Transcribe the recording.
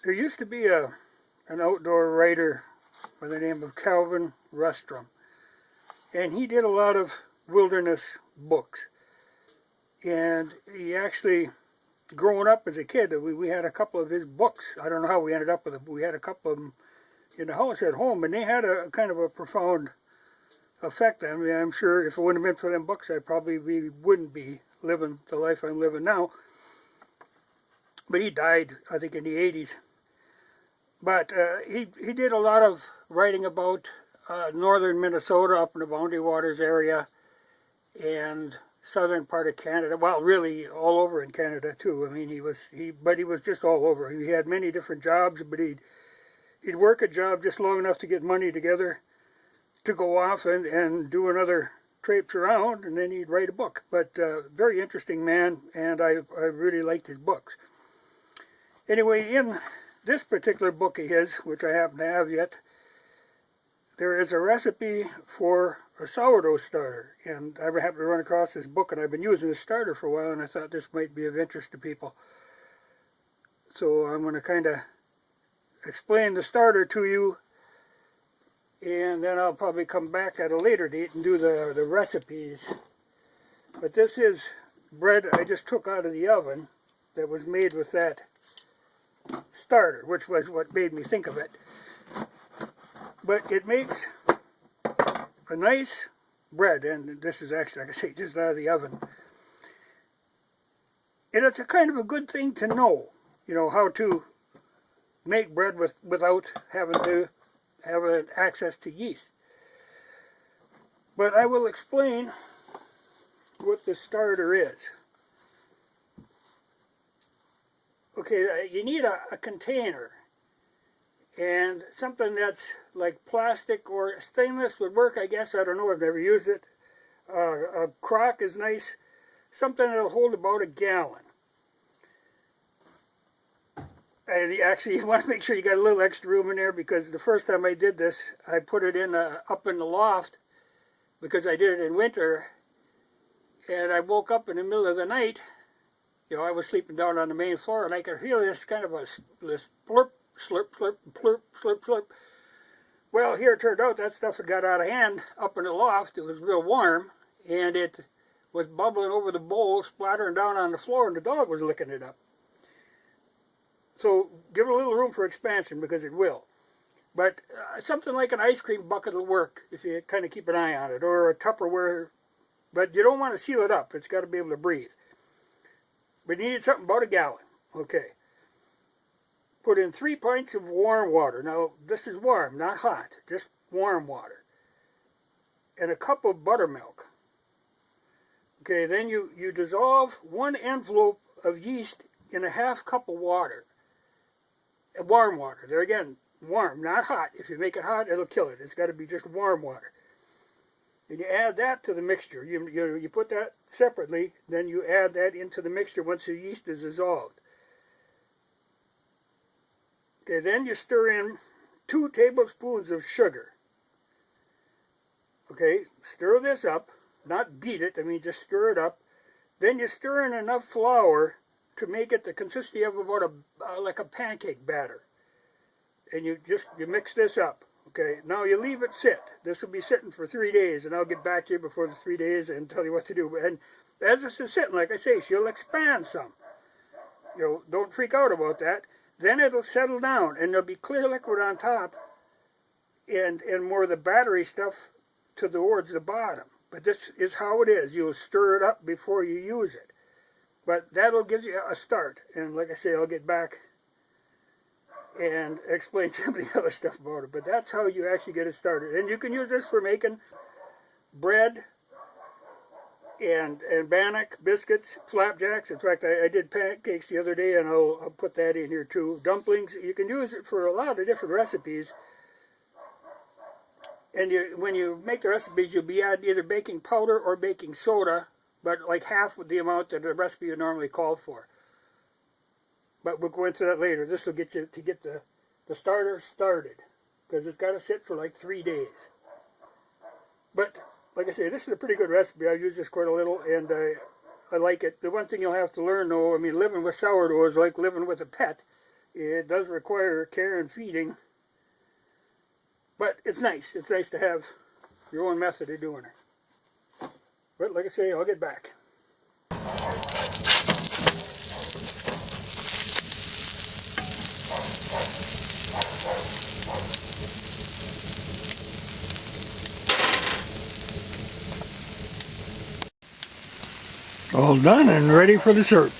There used to be an outdoor writer by the name of Calvin Rutstrum, and he did a lot of wilderness books. And he actually, growing up as a kid, we had a couple of his books. I don't know how we ended up with them. We had a couple of them in the house at home, and they had a kind of a profound effect on me. I'm sure if it wouldn't have been for them books, I probably wouldn't be living the life I'm living now. But he died, I think, in the 80s. But he did a lot of writing about northern Minnesota, up in the Boundary Waters area, and southern part of Canada. Well, really all over in Canada too. I mean, he was just all over. He had many different jobs, but he'd work a job just long enough to get money together to go off and do another traipse around, and then he'd write a book. But very interesting man, and I really liked his books. Anyway, in this particular book of his, which I happen to have yet, there is a recipe for a sourdough starter. And I happened to run across this book, and I've been using this starter for a while, and I thought this might be of interest to people. So I'm going to kind of explain the starter to you, and then I'll probably come back at a later date and do the recipes. But this is bread I just took out of the oven that was made with that starter, which was what made me think of it. But it makes a nice bread, and this is actually, like I say, just out of the oven. And it's a kind of a good thing to know, how to make bread without having to have access to yeast. But I will explain what the starter is. Okay, you need a container, and something that's like plastic or stainless would work, I guess. I don't know, I've never used it. A crock is nice, something that'll hold about a gallon. And actually, you want to make sure you got a little extra room in there, because the first time I did this, I put it in up in the loft, because I did it in winter, and I woke up in the middle of the night. I was sleeping down on the main floor, and I could feel this kind of this slurp, slurp, slurp, slurp, slurp, slurp. Well, here it turned out that stuff had got out of hand up in the loft. It was real warm, and it was bubbling over the bowl, splattering down on the floor, and the dog was licking it up. So give it a little room for expansion, because it will. But something like an ice cream bucket will work if you kind of keep an eye on it, or a Tupperware. But you don't want to seal it up. It's got to be able to breathe. But you need something about a gallon. Okay. Put in 3 pints of warm water. Now, this is warm, not hot. Just warm water. And a cup of buttermilk. Okay, then you dissolve 1 envelope of yeast in a half cup of water. Warm water. There again, warm, not hot. If you make it hot, it'll kill it. It's got to be just warm water. And you add that to the mixture. You put that separately, then you add that into the mixture once the yeast is dissolved. Okay, then you stir in 2 tablespoons of sugar. Okay, stir this up, not beat it, just stir it up. Then you stir in enough flour to make it the consistency of about like a pancake batter. And you mix this up. Okay, now you leave it sit. This will be sitting for 3 days, and I'll get back to you before the 3 days and tell you what to do. And as this is sitting, like I say, she'll expand some. Don't freak out about that. Then it'll settle down, and there'll be clear liquid on top, and more of the battery stuff towards the bottom. But this is how it is. You'll stir it up before you use it. But that'll give you a start. And like I say, I'll get back and explain some of the other stuff about it. But that's how you actually get it started. And you can use this for making bread and bannock, biscuits, flapjacks. In fact, I did pancakes the other day, and I'll put that in here too. Dumplings. You can use it for a lot of different recipes. And when you make the recipes, you'll be adding either baking powder or baking soda, but like half of the amount that the recipe would normally call for. But we'll go into that later. This will get you to get the starter started, because it's got to sit for like 3 days. But like I say, this is a pretty good recipe. I've used this quite a little, and I like it. The one thing you'll have to learn, though, living with sourdough is like living with a pet. It does require care and feeding, but it's nice. It's nice to have your own method of doing it. But like I say, I'll get back. All done and ready for the syrup.